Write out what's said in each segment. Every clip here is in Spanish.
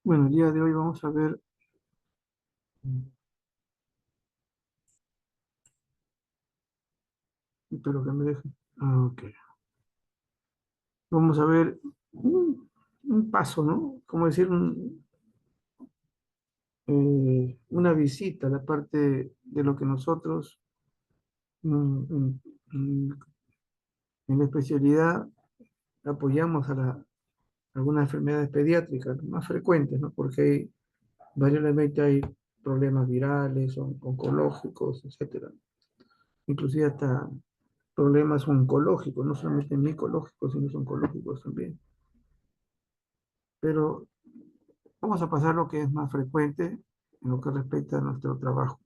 Bueno, el día de hoy vamos a ver, espero que me deje. Ok. Vamos a ver un paso, ¿no? Como decir, una visita a la parte de lo que nosotros mm, mm, mm, en la especialidad apoyamos algunas enfermedades pediátricas más frecuentes, ¿no? Porque variablemente hay problemas virales, oncológicos, etcétera. Inclusive hasta problemas oncológicos, no solamente micológicos, sino oncológicos también. Pero vamos a pasar lo que es más frecuente en lo que respecta a nuestro trabajo.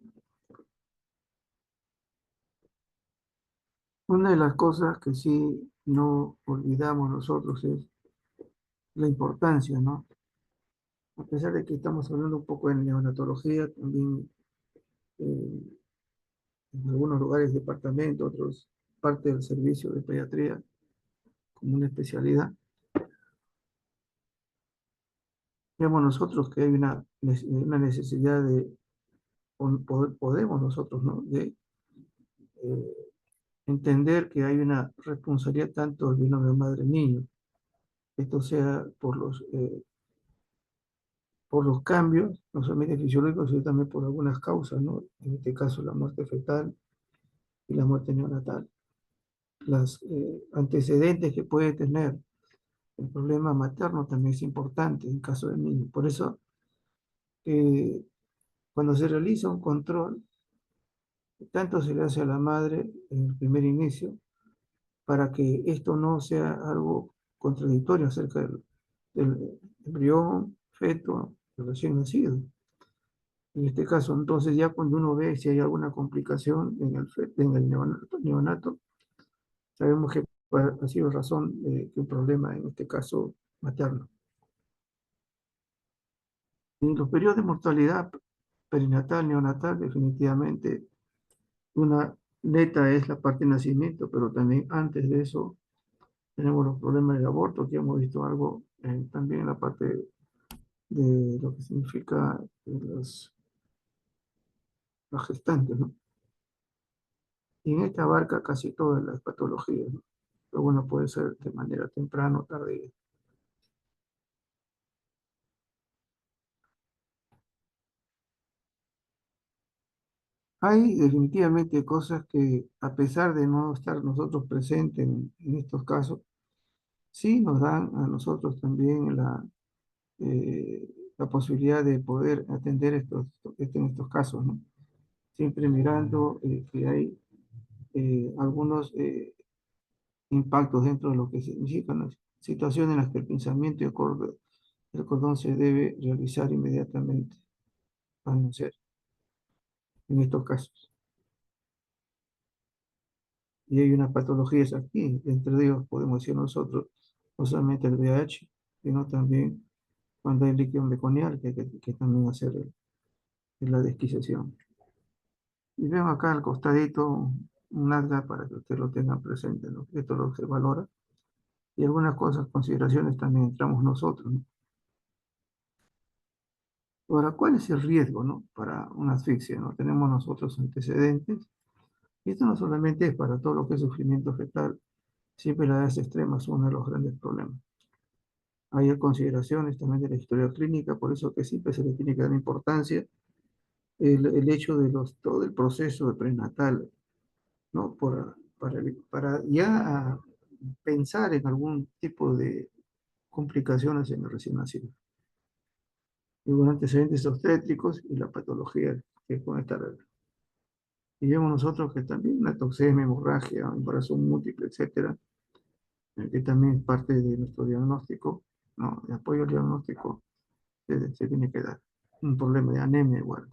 Una de las cosas que sí no olvidamos nosotros es la importancia, ¿no? A pesar de que estamos hablando un poco de neonatología, también eh, en algunos lugares departamento, otros parte del servicio de pediatría como una especialidad. Vemos nosotros que hay una necesidad de, podemos nosotros, ¿no? De eh, entender que hay una responsabilidad tanto del binomio madre-niño, esto sea por los cambios, no solamente fisiológicos, sino también por algunas causas, ¿no? En este caso, la muerte fetal y la muerte neonatal. Los antecedentes que puede tener el problema materno también es importante en caso del niño. Por eso, eh, cuando se realiza un control, tanto se le hace a la madre en el primer inicio, para que esto no sea algo contradictorio acerca del embrión, feto, del recién nacido. En este caso, entonces ya cuando uno ve si hay alguna complicación en el neonato, sabemos que ha sido razón de un problema, en este caso materno. En los periodos de mortalidad perinatal, neonatal, definitivamente una neta es la parte de nacimiento, pero también antes de eso tenemos los problemas del aborto, que hemos visto algo también en la parte de lo que significa las gestantes, ¿no? Y en esta abarca casi todas las patologías, ¿no? Pero bueno, puede ser de manera temprana o tardía. Hay definitivamente cosas que, a pesar de no estar nosotros presentes en estos casos, sí nos dan a nosotros también la posibilidad de poder atender en estos casos, ¿no? Siempre mirando que hay algunos impactos dentro de lo que significan las situaciones en las que el pensamiento y el cordón se debe realizar inmediatamente al nacer, en estos casos. Y hay unas patologías aquí, entre ellos podemos decir nosotros, no solamente el VIH, sino también cuando hay líquido meconial, que también hacer la desquización. Y veo acá al costadito un alga para que usted lo tenga presente, ¿no? Esto lo se valora. Y algunas cosas, consideraciones también entramos nosotros, ¿no? Ahora, ¿cuál es el riesgo, no? Para una asfixia, ¿no? Tenemos nosotros antecedentes. Y esto no solamente es para todo lo que es sufrimiento fetal, siempre las edades extremas son uno de los grandes problemas. Hay consideraciones también de la historia clínica, por eso que siempre se le tiene que dar importancia el hecho de todo el proceso de prenatal, ¿no? Para ya pensar en algún tipo de complicaciones en el recién nacido. Y bueno, antecedentes obstétricos y la patología que puede estar. Y vemos nosotros que también la toxemia, hemorragia, embarazo múltiple, etcétera, que también es parte de nuestro diagnóstico, ¿no? De apoyo al diagnóstico, se tiene que dar. Un problema de anemia igual.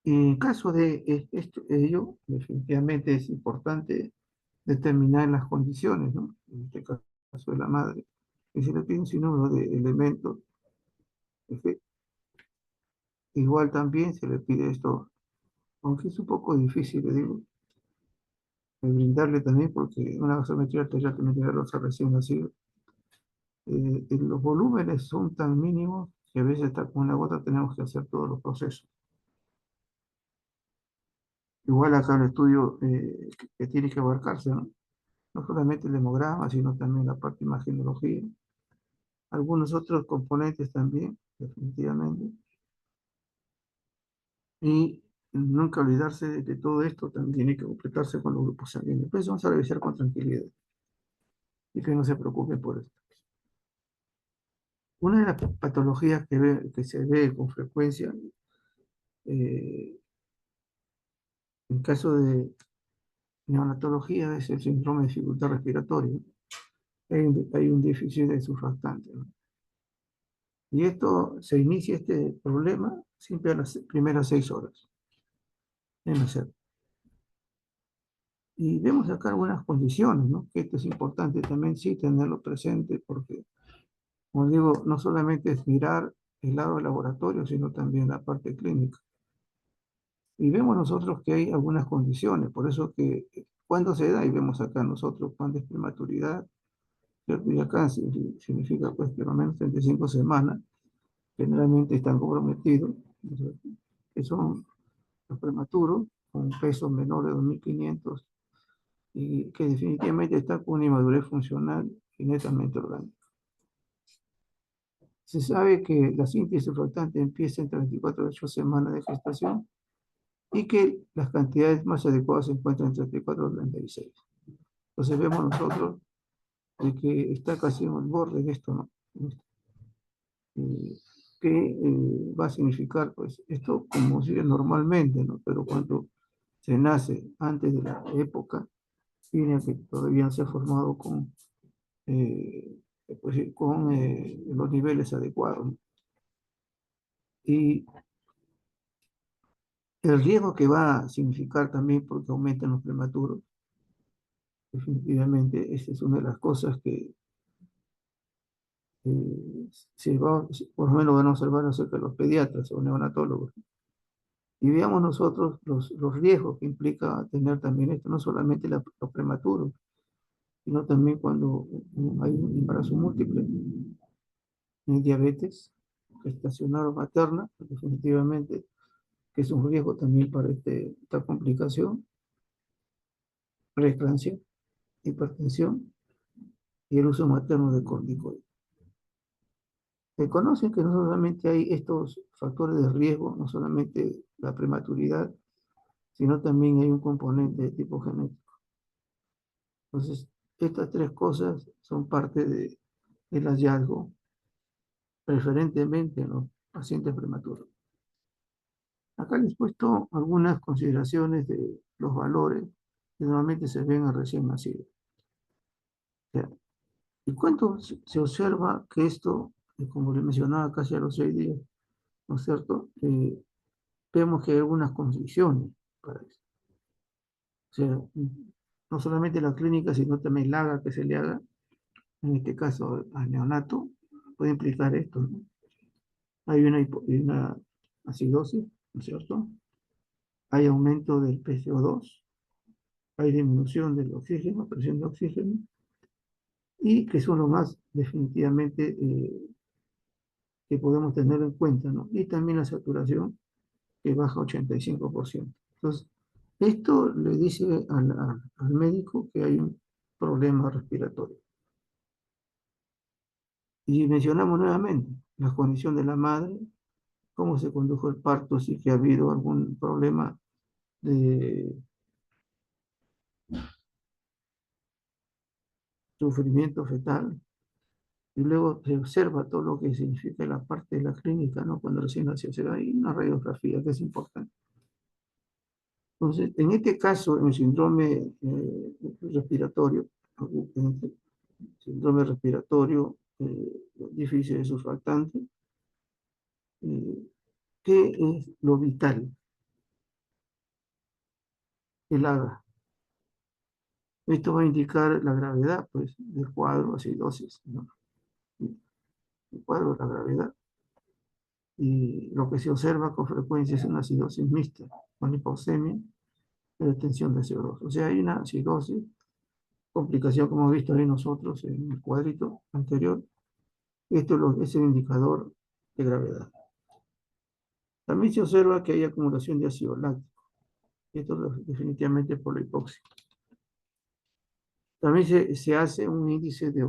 Y en caso de ello, definitivamente es importante determinar las condiciones, ¿no? En este caso de la madre, que se le pide un sinnúmero de elementos. Este, igual también se le pide esto, aunque es un poco difícil, le digo, de brindarle también, porque una gasometría arterial también tiene los recién nacidos. Los volúmenes son tan mínimos que a veces hasta con una gota tenemos que hacer todos los procesos. Igual acá el estudio que tiene que abarcarse, ¿no? No solamente el hemograma, sino también la parte de imagenología, algunos otros componentes también, definitivamente. Y nunca olvidarse de que todo esto también tiene que completarse con los grupos sanguíneos. Pues vamos a revisar con tranquilidad y que no se preocupe por esto. Una de las patologías que se ve con frecuencia eh, en caso de neonatología es el síndrome de dificultad respiratoria. Hay un déficit de surfactante, ¿no? Y esto se inicia este problema siempre a las primeras 6 horas de nacer. Y vemos acá algunas condiciones, ¿no? Que esto es importante también sí tenerlo presente porque, como digo, no solamente es mirar el lado del laboratorio, sino también la parte clínica. Y vemos nosotros que hay algunas condiciones, por eso que cuando se da, y vemos acá nosotros cuando es prematuridad, ¿cierto? Y acá significa pues que al menos 35 semanas, generalmente están comprometidos, ¿no es cierto? Que son los prematuros, con un peso menor de 2.500 y que definitivamente está con una inmadurez funcional y netamente orgánica. Se sabe que la síntesis flotante empieza entre 24 y 8 semanas de gestación y que las cantidades más adecuadas se encuentran entre 34 y 36. Entonces vemos nosotros de que está casi en el borde de esto, ¿no? Eh, que va a significar, pues, esto como sigue normalmente, ¿no? Pero cuando se nace antes de la época, tiene que todavía no se ha formado eh, con los niveles adecuados, ¿no? Y el riesgo que va a significar también porque aumentan los prematuros, definitivamente, esa es una de las cosas que se va, por lo menos van a observar acerca de los pediatras o neonatólogos. Y veamos nosotros los riesgos que implica tener también esto, no solamente los prematuros, sino también cuando hay un embarazo múltiple, diabetes gestacional o materna, definitivamente, que es un riesgo también para esta complicación, preeclampsia, hipertensión y el uso materno de corticoides. Se conoce que no solamente hay estos factores de riesgo, no solamente la prematuridad, sino también hay un componente de tipo genético. Entonces, estas tres cosas son parte del hallazgo, preferentemente en los pacientes prematuros. Acá les he puesto algunas consideraciones de los valores que normalmente se ven a recién nacidos. O sea, ¿y cuánto se observa que esto, como le mencionaba, casi a los 6 días, ¿no es cierto? Vemos que hay algunas condiciones para eso. O sea, no solamente la clínica, sino también la haga que se le haga, en este caso al neonato, puede implicar esto, ¿no? Hay una acidosis, ¿no es cierto? Hay aumento del PCO2, hay disminución del oxígeno, presión de oxígeno, y que son lo más definitivamente que podemos tener en cuenta, ¿no? Y también la saturación, que baja 85%. Entonces, esto le dice al médico que hay un problema respiratorio. Y mencionamos nuevamente la condición de la madre, cómo se condujo el parto, si que ha habido algún problema de sufrimiento fetal, y luego se observa todo lo que significa la parte de la clínica, ¿no? Cuando recién nació, se da ahí una radiografía que es importante. Entonces, en este caso, el síndrome respiratorio, síndrome respiratorio difícil de surfactante. Eh, ¿Qué es lo vital? El AGA. Esto va a indicar la gravedad, pues, del cuadro, acidosis, ¿no? El cuadro de la gravedad. Y lo que se observa con frecuencia es una acidosis mixta, con hipoxemia y retención de CO2. O sea, hay una acidosis, complicación como hemos visto ahí nosotros en el cuadrito anterior. Esto es el indicador de gravedad. También se observa que hay acumulación de ácido láctico. Esto definitivamente por la hipoxia. También se hace un índice de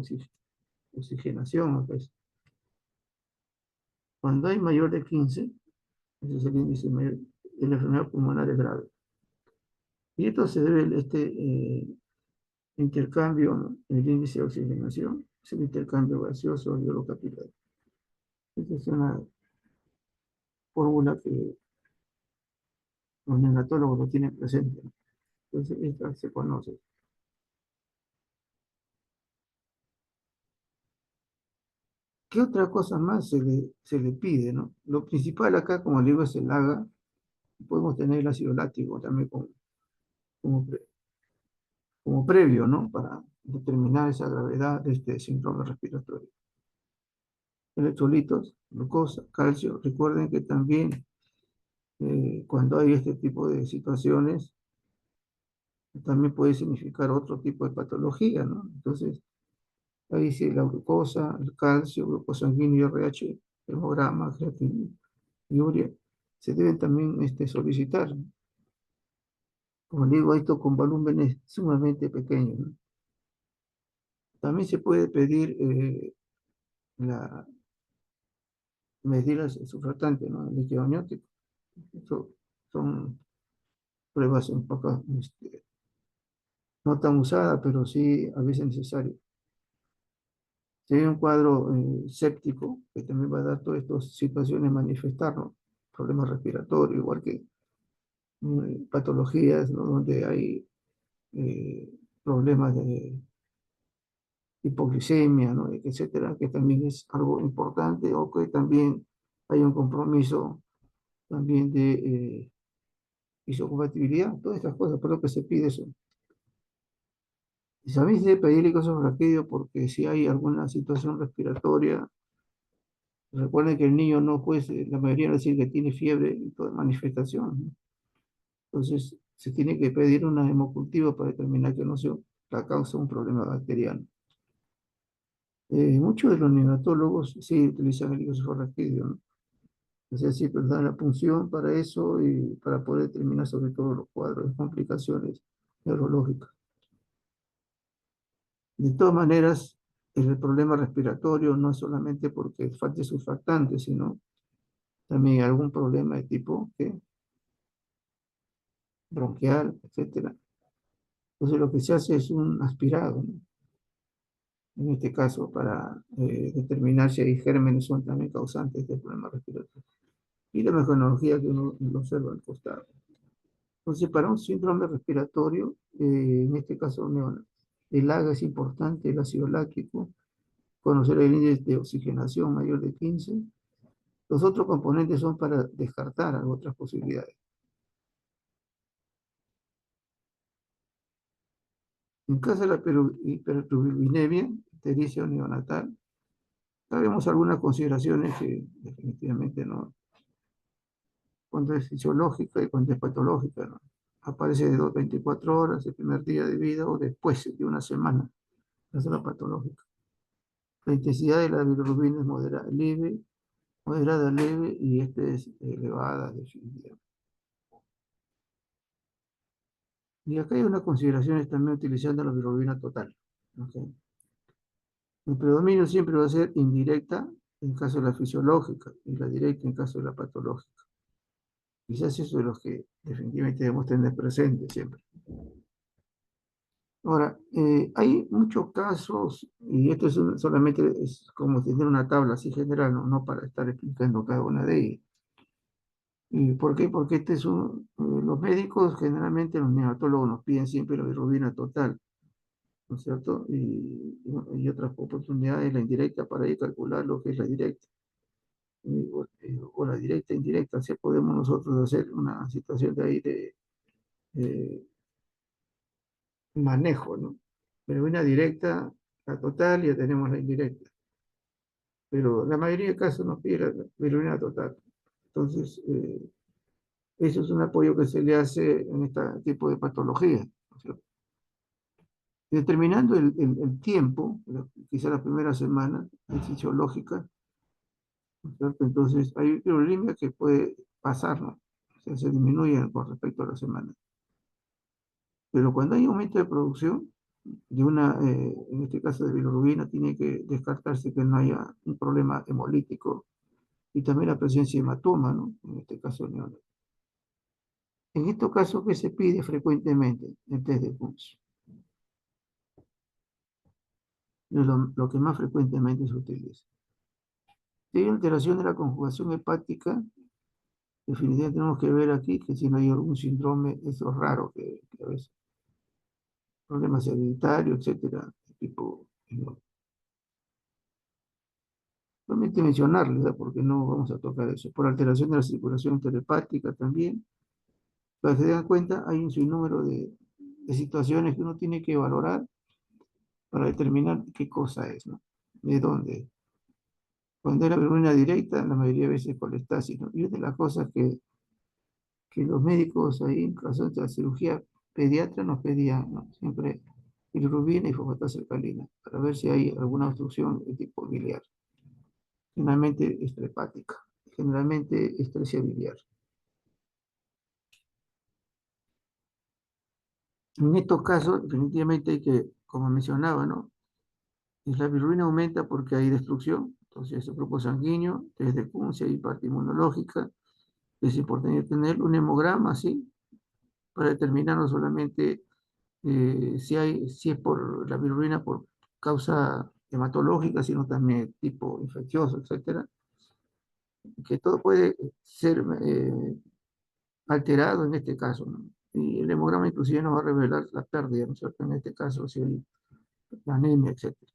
oxigenación. Pues. Cuando hay mayor de 15, ese es el índice mayor, de la enfermedad pulmonar es grave. Y esto se debe a este intercambio, ¿no? El índice de oxigenación, es el intercambio gaseoso capilar. Esta es una fórmula que los neonatólogos lo tienen presente. Entonces, esta se conoce. ¿Qué otra cosa más se le pide, no? Lo principal acá, como le digo, es el AGA. Podemos tener el ácido láctico también como, como previo, ¿no? Para determinar esa gravedad de este síndrome respiratorio. Electrolitos, glucosa, calcio. Recuerden que también cuando hay este tipo de situaciones, también puede significar otro tipo de patología, ¿no? Entonces, ahí sí la glucosa, el calcio, glucosa sanguíneo, RH, hemograma, creatinina y urea, se deben también solicitar. Como digo, esto con volúmenes sumamente pequeños, ¿no? También se puede pedir la medidas surfactante, ¿no? El líquido amniótico. Esto son pruebas un poco no tan usadas, pero sí a veces necesarias. Si hay un cuadro séptico, que también va a dar todas estas situaciones manifestarnos, problemas respiratorios, igual que patologías, ¿no? Donde hay eh, problemas de hipoglicemia, ¿no? Etcétera, que también es algo importante, o que también hay un compromiso también de isocompatibilidad, todas estas cosas, por lo que se pide eso. Y también se debe pedir isofraquidio porque si hay alguna situación respiratoria, recuerden que el niño no, pues, la mayoría va a decir que tiene fiebre y toda manifestación, ¿no? Entonces, se tiene que pedir una hemocultiva para determinar que no sea la causa de un problema bacteriano. Muchos de los neonatólogos sí utilizan el isofraquidio, ¿no? Es decir, pues dan la punción para eso y para poder determinar sobre todo los cuadros de complicaciones neurológicas. De todas maneras, el problema respiratorio no es solamente porque falte surfactante, sino también algún problema de tipo bronquial, etcétera. Entonces lo que se hace es un aspirado, ¿no? En este caso, para determinar si hay gérmenes son también causantes de problemas respiratorios. Y la mecanología que uno lo observa al costado. Entonces, para un síndrome respiratorio, en este caso neonatal, el AGA es importante, el ácido láctico, conocer el índice de oxigenación mayor de 15. Los otros componentes son para descartar otras posibilidades. En caso de la hipertubulinemia, ictericia o neonatal, sabemos algunas consideraciones que definitivamente no, cuando es fisiológica y cuando es patológica, ¿no? Aparece de 24 horas, el primer día de vida o después de una semana. Esa es la patológica. La intensidad de la bilirrubina es moderada leve y esta es elevada definitivamente. Y acá hay unas consideraciones también utilizando la bilirrubina total. ¿Okay? El predominio siempre va a ser indirecta en caso de la fisiológica y la directa en caso de la patológica. Quizás eso es lo que definitivamente debemos tener presente siempre. Ahora, hay muchos casos, y esto solamente es como tener una tabla así general, no para estar explicando cada una de ellas. ¿Y por qué? Porque los médicos, generalmente los neonatólogos nos piden siempre la bilirrubina total. ¿no es cierto? Y otras oportunidades, la indirecta, para ahí calcular lo que es la directa, o la directa indirecta, así podemos nosotros hacer una situación de ahí de manejo, ¿no? Pero una directa, la total, ya tenemos la indirecta, pero la mayoría de casos nos pide la bilirrubina total. Entonces, eso es un apoyo que se le hace en este tipo de patología, ¿no es cierto? Determinando el tiempo, quizá la primera semana, es fisiológica, ¿no es cierto? Entonces, hay bilirrubina que puede pasar, ¿no? O sea, se disminuye con respecto a la semana. Pero cuando hay aumento de producción de en este caso de bilirrubina, tiene que descartarse que no haya un problema hemolítico y también la presencia de hematoma, ¿no? En este caso neonatal. En estos casos, ¿qué se pide frecuentemente? El test de Punch. Es lo que más frecuentemente se utiliza. Si hay alteración de la conjugación hepática, definitivamente tenemos que ver aquí que si no hay algún síndrome, eso es raro, que a veces problemas hereditarios, etcétera, tipo, no. Solamente mencionarles, ¿verdad? Porque no vamos a tocar eso. Por alteración de la circulación interhepática también. Para que se den cuenta, hay un sinnúmero de situaciones que uno tiene que valorar para determinar qué cosa es, ¿no? De dónde. Cuando era bilirrubina directa, la mayoría de veces colestasis, ¿no? Y una de las cosas que los médicos ahí, en caso de la cirugía pediatra, nos pedían, ¿no? Siempre bilirrubina y fosfatasa alcalina, para ver si hay alguna obstrucción de tipo biliar. Generalmente extrahepática, generalmente estresia biliar. En estos casos, definitivamente hay que, como mencionaba, ¿no? La bilirrubina aumenta porque hay destrucción, entonces el grupo sanguíneo, desde Kuhn, si hay parte inmunológica, es importante tener un hemograma, ¿sí? Para determinar no solamente si es por la bilirrubina por causa hematológica, sino también tipo infeccioso, etcétera, que todo puede ser alterado en este caso, ¿no? Y el hemograma inclusive nos va a revelar la pérdida, ¿no es cierto? En este caso, si hay anemia, etcétera.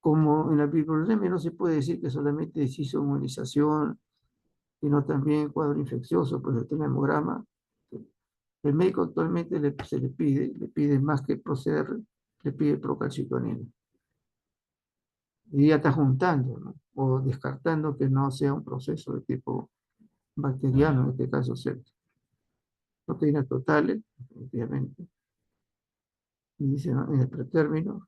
Como en la bilirrubina no se puede decir que solamente se hizo inmunización, sino también cuadro infeccioso, pues el hemograma. El médico actualmente le pide más que proceder, le pide procalcitonina. Y ya está juntando, ¿no? O descartando que no sea un proceso de tipo bacteriano, en este caso sepsis. Proteínas totales, obviamente. Y dice, ¿no? En el pretérmino,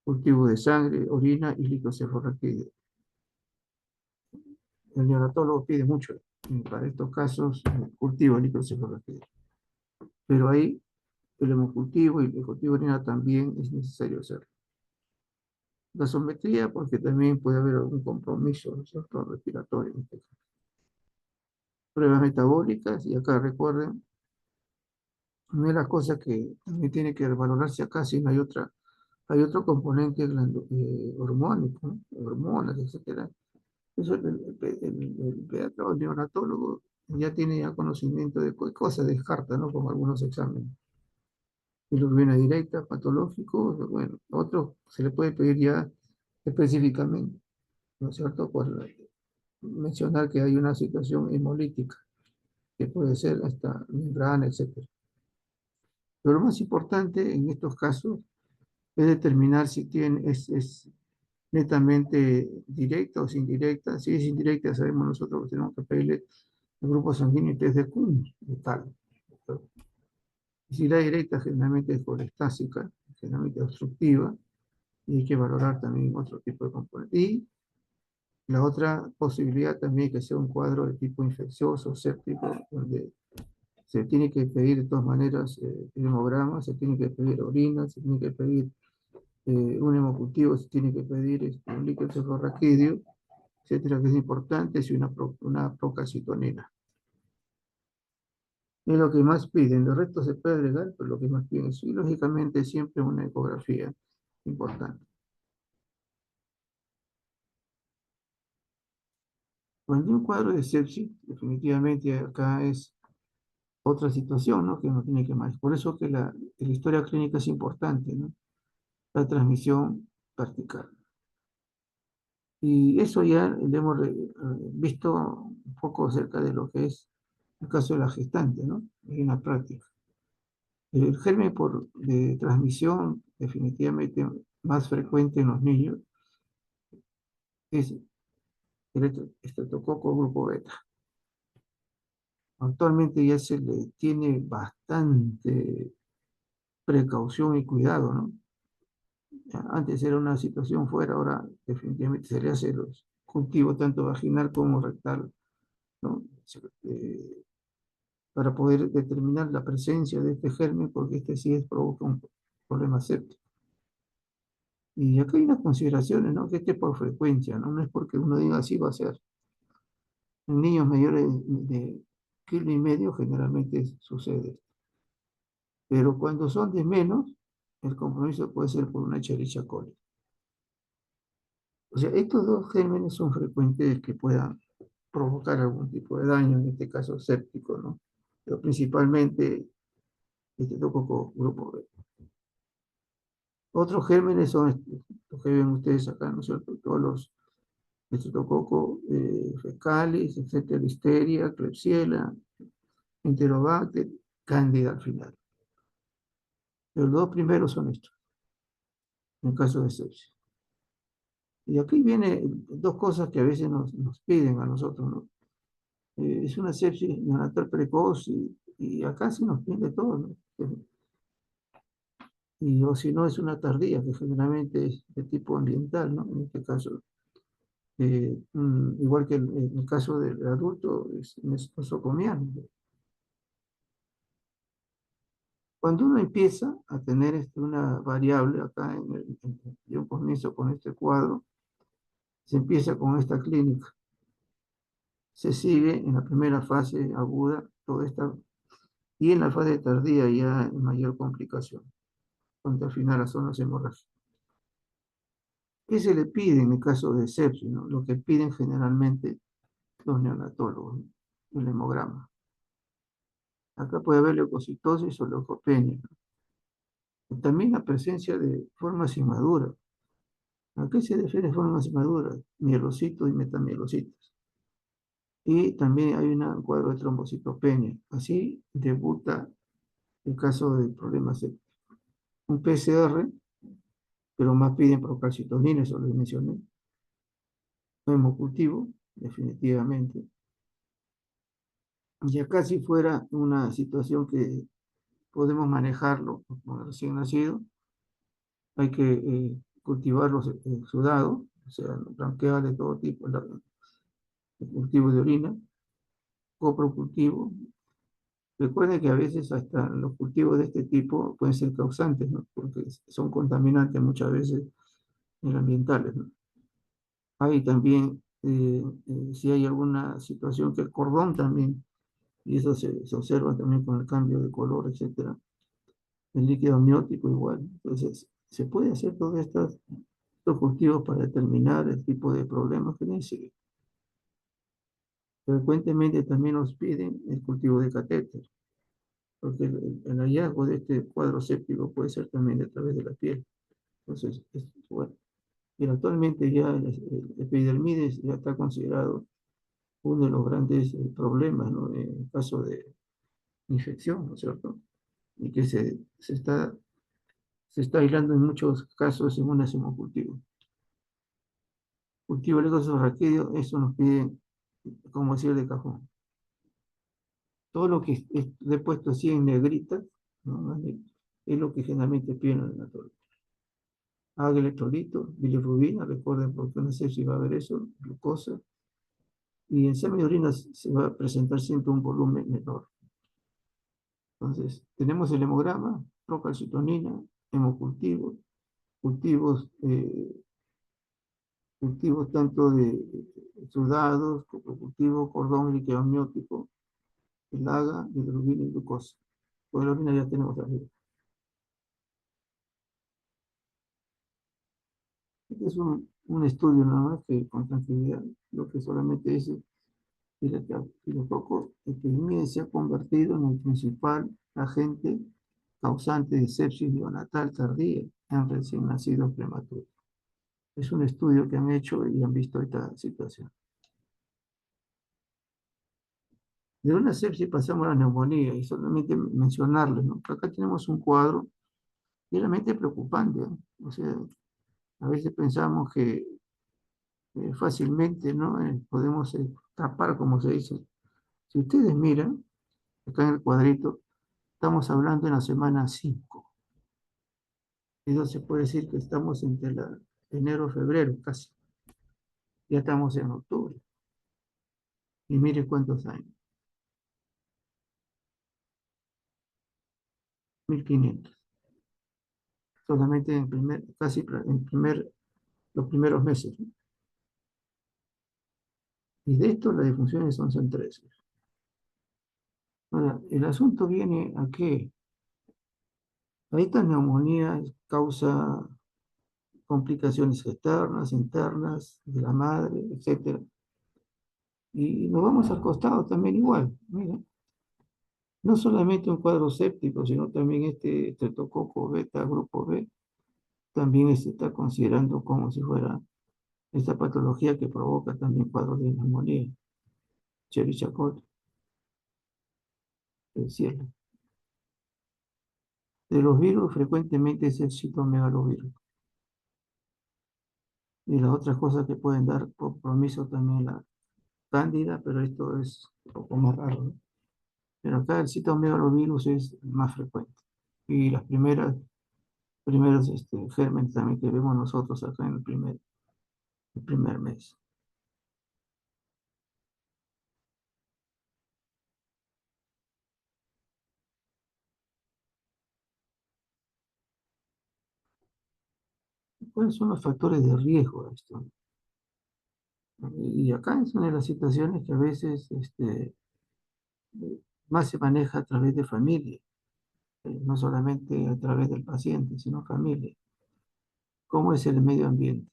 cultivo de sangre, orina y líquido cefalorraquídeo. El neonatólogo pide mucho para estos casos cultivo de líquido cefalorraquídeo. Pero ahí el hemocultivo y el cultivo de orina también es necesario hacerlo. Gasometría, porque también puede haber algún compromiso, ¿no es cierto?, respiratorio en este caso. Pruebas metabólicas, y acá recuerden, una de las cosas que también tiene que valorarse acá, si no hay otro componente hormónico, ¿no? Hormonas, etcétera. Eso el pediatra o el neonatólogo ya tiene ya conocimiento de cosas, descarta, ¿no? Como algunos exámenes. Bilirrubina directa, patológico, bueno, otros se le puede pedir ya específicamente, ¿no es cierto? Por mencionar que hay una situación hemolítica, que puede ser hasta membrana, etcétera. Pero lo más importante en estos casos es determinar si es netamente directa o sin directa. Si es indirecta, sabemos nosotros que tenemos que pedirle el grupo sanguíneo y test de Kuhn y tal. Y si la directa generalmente es colestásica, generalmente obstructiva, y hay que valorar también otro tipo de componentes. Y la otra posibilidad también que sea un cuadro de tipo infeccioso, séptico, donde se tiene que pedir de todas maneras hemograma, se tiene que pedir orina, se tiene que pedir un hemocultivo, se tiene que pedir un líquido cefalorraquídeo, etcétera, que es importante, es una procalcitonina. Es lo que más piden, los restos se puede agregar, pero lo que más piden es, y lógicamente, siempre una ecografía importante. Cuando hay un cuadro de sepsis, definitivamente acá es otra situación, ¿no? Que uno tiene que manejar. Por eso que la historia clínica es importante, ¿no? La transmisión vertical. Y eso ya lo hemos visto un poco acerca de lo que es el caso de la gestante, ¿no? En la práctica. El germen de transmisión definitivamente más frecuente en los niños es el estreptococo grupo beta. Actualmente ya se le tiene bastante precaución y cuidado, ¿no? Ya, antes era una situación fuera, ahora definitivamente se le hace los cultivos tanto vaginal como rectal, ¿no? Eh, para poder determinar la presencia de este germen, porque este sí provoca un problema séptico. Y acá hay unas consideraciones, ¿no? Que este por frecuencia, ¿no? No es porque uno diga así va a ser. En niños mayores de kilo y medio generalmente sucede. Pero cuando son de menos, el compromiso puede ser por una Escherichia coli. O sea, estos dos gérmenes son frecuentes que puedan provocar algún tipo de daño, en este caso séptico, ¿no? Pero principalmente este tococo grupo B. Otros gérmenes son los que ven ustedes acá, ¿no es cierto? Todos los estreptococo fecalis, etcétera, listeria, klebsiella, enterobacter, cándida al final. Pero los dos primeros son estos, en caso de sepsis. Y aquí viene dos cosas que a veces nos piden a nosotros, ¿no? Es una sepsis neonatal precoz y acá se nos pide todo, ¿no? Y, o si no, es una tardía, que generalmente es de tipo ambiental, ¿no? En este caso, igual que en el caso del adulto, es nosocomial. Cuando uno empieza a tener una variable acá yo comienzo con este cuadro, se empieza con esta clínica, se sigue en la primera fase aguda, toda esta, y en la fase tardía ya en mayor complicación, cuando al final las zonas hemorrágicas. ¿Qué se le pide en el caso de sepsis, no? Lo que piden generalmente los neonatólogos, ¿no? El hemograma. Acá puede haber leucocitosis o leucopenia, ¿no? También la presencia de formas inmaduras. ¿A qué se refiere formas inmaduras? Mielocitos y metamielocitos. Y también hay un cuadro de trombocitopenia. Así debuta el caso de problemas sépticos. Un PCR, pero más piden procalcitonina, eso les mencioné. Hemocultivo, definitivamente. Y acá si fuera una situación que podemos manejarlo con el recién nacido, hay que cultivar los sudados, o sea, blanquear de todo tipo, el cultivo de orina, coprocultivo. Recuerden que a veces hasta los cultivos de este tipo pueden ser causantes, ¿no? Porque son contaminantes muchas veces ambientales, ¿no? Hay también, si hay alguna situación que el cordón también, y eso se observa también con el cambio de color, etcétera. El líquido amniótico igual. Entonces, se puede hacer todos estos cultivos para determinar el tipo de problemas que tienen. Frecuentemente también nos piden el cultivo de catéter, porque el hallazgo de este cuadro séptico puede ser también a través de la piel. Entonces, bueno. Y actualmente ya el epidermides ya está considerado uno de los grandes problemas, ¿no? En caso de infección, ¿no es cierto? Y que se está aislando en muchos casos en un hemocultivo. Cultivo el raquídeo, eso nos pide, como decir, de cajón. Todo lo que le he puesto así en negrita, ¿no? Es lo que generalmente piden los naturales. Haga electrolito, bilirrubina, recuerden porque no sé si va a haber eso, glucosa, y en semen de orina se va a presentar siempre un volumen menor. Entonces, tenemos el hemograma, procalcitonina, hemocultivos, cultivos, cultivos tanto de sudados, coprocultivo, cordón líquido amniótico, el AGA, bilirrubina y glucosa. Pues la orina ya tenemos arriba. Este es un estudio nada más que con tranquilidad, lo que solamente dice Y el estafilococo epidemia se ha convertido en el principal agente causante de sepsis neonatal tardía en recién nacidos prematuros. Es un estudio que han hecho y han visto esta situación. De una sepsis pasamos a la neumonía y solamente mencionarles, ¿no? Pero acá tenemos un cuadro realmente preocupante, ¿eh? O sea, a veces pensamos que fácilmente, ¿no? Podemos tapar, como se dice. Si ustedes miran, acá en el cuadrito, estamos hablando en la semana 5. Eso se puede decir que estamos entre enero, febrero, casi. Ya estamos en octubre. Y mire cuántos años. 1500. Solamente en casi los primeros meses, ¿no? Y de esto las defunciones son 13. Ahora, el asunto viene a que a esta neumonía causa complicaciones externas, internas, de la madre, etcétera. Y nos vamos al costado también igual. Mira, no solamente un cuadro séptico, sino también este estreptococo beta, grupo B, también se está considerando como si fuera esta patología que provoca también cuadros de neumonía, Cherichacot, el cielo. De los virus, frecuentemente es el citomegalovirus. Y las otras cosas que pueden dar compromiso también la cándida, pero esto es un poco más raro, ¿no? Pero acá el citomegalovirus es más frecuente. Y las primeros gérmenes también que vemos nosotros acá en el primer mes. ¿Cuáles son los factores de riesgo de esto? Y acá es una de las situaciones que a veces más se maneja a través de familia, no solamente a través del paciente, sino familia. ¿Cómo es el medio ambiente?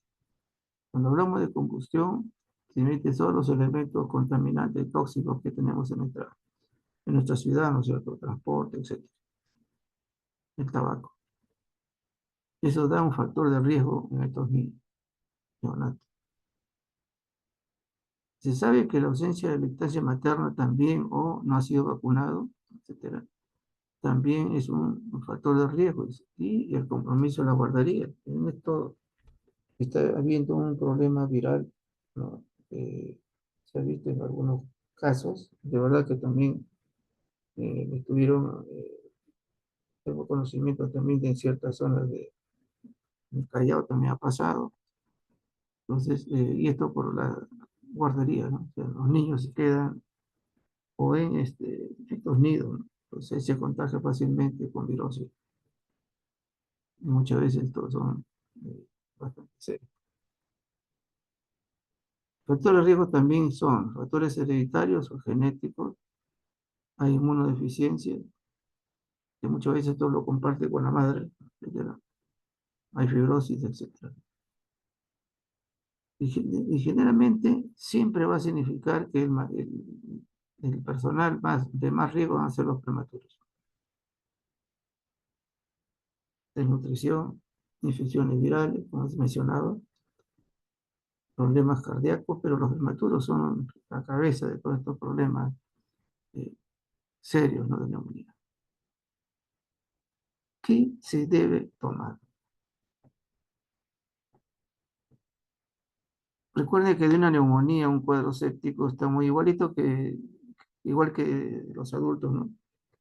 Cuando hablamos de combustión, se meten todos los elementos contaminantes, tóxicos que tenemos en nuestra ciudad, ¿no es cierto? Transporte, etcétera. El tabaco. Eso da un factor de riesgo en estos niños neonatos. Se sabe que la ausencia de lactancia materna también o no ha sido vacunado, etcétera, también es un factor de riesgo y el compromiso de la guardería. En esto está habiendo un problema viral, ¿no? Se ha visto en algunos casos, de verdad que también tengo conocimiento también de en ciertas zonas del Callao también ha pasado. Entonces, y esto por la guardería, ¿no? O sea, los niños se quedan o en estos nidos, ¿no? Entonces se contagia fácilmente con virosis. Y muchas veces estos son bastante serios. Factores de riesgo también son factores hereditarios o genéticos, hay inmunodeficiencia, que muchas veces esto lo comparte con la madre, etcétera. Hay fibrosis, etcétera. Y generalmente siempre va a significar que el personal de más riesgo van a ser los prematuros. Desnutrición, infecciones virales, como has mencionado, problemas cardíacos, pero los prematuros son la cabeza de todos estos problemas eh, serios, ¿no? De neumonía. ¿Qué se debe tomar? Recuerden que de una neumonía, un cuadro séptico está muy igual que los adultos, ¿no?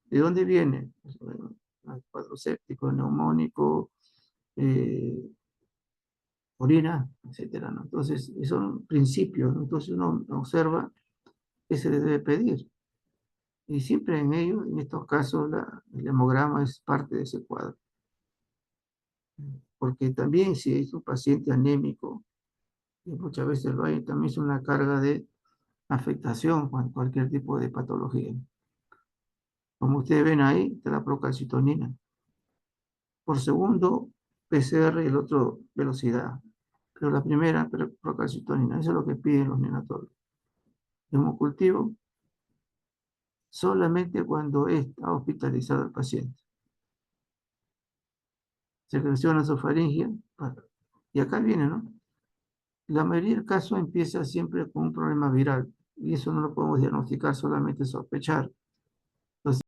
¿De dónde viene? Pues, bueno, el cuadro séptico, neumónico, eh, orina, etcétera, ¿no? Entonces, son principios, ¿no? Entonces uno observa qué se le debe pedir. Y siempre en ello, en estos casos, el hemograma es parte de ese cuadro. Porque también si es un paciente anémico, y muchas veces lo hay, también es una carga de afectación con cualquier tipo de patología. Como ustedes ven ahí, está la procalcitonina. Por segundo, PCR y el otro velocidad. Pero la primera, procalcitonina, eso es lo que piden los neonatólogos. hemocultivo solamente cuando está hospitalizado el paciente. Secreción nasofaringea. Y acá viene, ¿no? La mayoría del caso empieza siempre con un problema viral y eso no lo podemos diagnosticar, solamente sospechar.